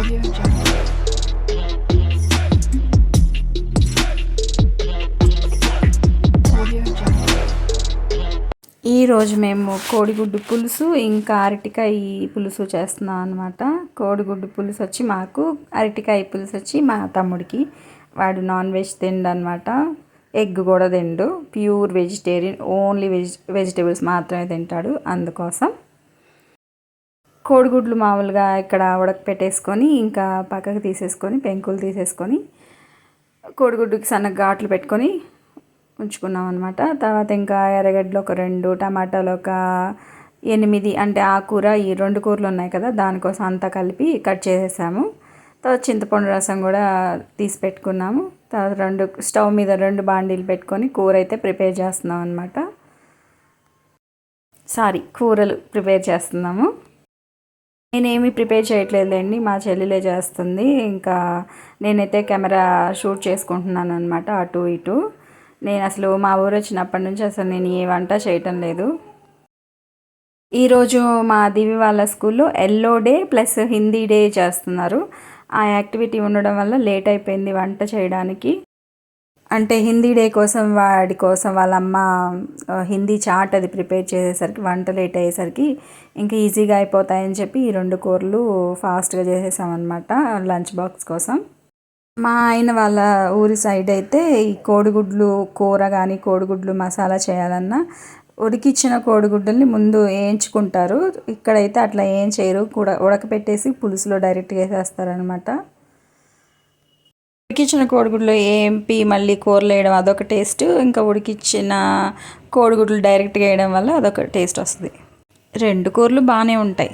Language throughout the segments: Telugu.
Audio Jungle. Audio Jungle. ఈరోజు మేము కోడిగుడ్డు పులుసు ఇంకా అరటికాయ పులుసు చేస్తున్నాం అనమాట. కోడిగుడ్డు పులుసు వచ్చి మాకు, అరటికాయ పులుసు వచ్చి మా తమ్ముడికి. వాడు నాన్ వెజ్ తిండు అనమాట, ఎగ్ కూడా తిండు, ప్యూర్ వెజిటేరియన్, ఓన్లీ వెజిటేబుల్స్ మాత్రమే తింటాడు. అందుకోసం కోడిగుడ్లు మామూలుగా ఇక్కడ ఉడకపెట్టేసుకొని ఇంకా పక్కకు తీసేసుకొని పెంకులు తీసేసుకొని కోడిగుడ్డుకి సన్నగా ఘాట్లు పెట్టుకొని ఉంచుకున్నాం అనమాట. తర్వాత ఇంకా ఎర్రగడ్డలు ఒక 2, టమాటాలు ఒక 8, అంటే ఆ కూర ఈ 2 కూరలు ఉన్నాయి కదా, దానికోసం అంతా కలిపి కట్ చేసేసాము. తర్వాత చింతపండు రసం కూడా తీసి పెట్టుకున్నాము. తర్వాత స్టవ్ మీద 2 బాండీలు పెట్టుకొని కూర అయితే ప్రిపేర్ చేస్తున్నాం అనమాట. కూరలు ప్రిపేర్ చేస్తున్నాము. నేనేమి ప్రిపేర్ చేయట్లేదులేండి, మా చెల్లెలే చేస్తుంది. ఇంకా నేనైతే కెమెరా షూట్ చేసుకుంటున్నాను అనమాట, అటు ఇటు. నేను అసలు మా ఊరు వచ్చినప్పటి నుంచి అసలు నేను ఏ వంట చేయటం లేదు. ఈరోజు మా దివి వాళ్ళ స్కూల్లో yellow day plus Hindi day చేస్తున్నారు. ఆ యాక్టివిటీ ఉండడం వల్ల లేట్ అయిపోయింది వంట చేయడానికి. అంటే హిందీ డే కోసం వాడి కోసం వాళ్ళ అమ్మ హిందీ చాట్ అది ప్రిపేర్ చేసేసరికి వంట లేట్ అయ్యేసరికి ఇంకా ఈజీగా అయిపోతాయని చెప్పి ఈ 2 కూరలు ఫాస్ట్గా చేసేసామన్నమాట లంచ్ బాక్స్ కోసం. మా ఆయన వాళ్ళ ఊరి సైడ్ అయితే ఈ కోడిగుడ్లు కూర కానీ కోడిగుడ్లు మసాలా చేయాలన్నా ఉడికిచ్చిన కోడిగుడ్డుల్ని ముందు వేయించుకుంటారు. ఇక్కడైతే అట్లా ఏం చేయరు, ఉడకపెట్టేసి పులుసులో డైరెక్ట్గా వేసేస్తారనమాట. ఉడికించిన కోడిగుడ్లు ఏంపి మళ్ళీ కూరలు వేయడం అదొక టేస్ట్, ఇంకా ఉడికించిన కోడిగుడ్లు డైరెక్ట్గా వేయడం వల్ల అదొక టేస్ట్ వస్తుంది. 2 కూరలు బాగానే ఉంటాయి.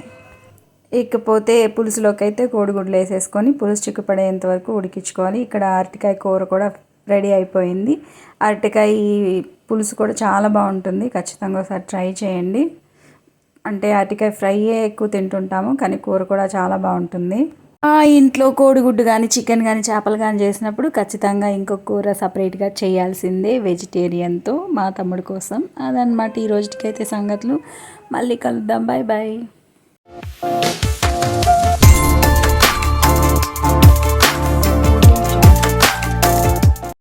ఇకపోతే పులుసులోకి అయితే కోడిగుడ్లు వేసేసుకొని పులుసు చిక్కుపడేంత వరకు ఉడికించుకోవాలి. ఇక్కడ అరటికాయ కూర కూడా రెడీ అయిపోయింది. అరటికాయ పులుసు కూడా చాలా బాగుంటుంది, ఖచ్చితంగా ఒకసారి ట్రై చేయండి. అంటే అరటికాయ ఫ్రైయే ఎక్కువ తింటుంటాము, కానీ కూర కూడా చాలా బాగుంటుంది. ఇంట్లో కోడిగుడ్డు కానీ చికెన్ కానీ చేపలు కానీ చేసినప్పుడు ఖచ్చితంగా ఇంకొక కూర సపరేట్గా చేయాల్సిందే వెజిటేరియన్తో, మా తమ్ముడి కోసం. అదనమాట ఈ రోజుకైతే సంగతులు. మళ్ళీ కలుద్దాం. Bye bye.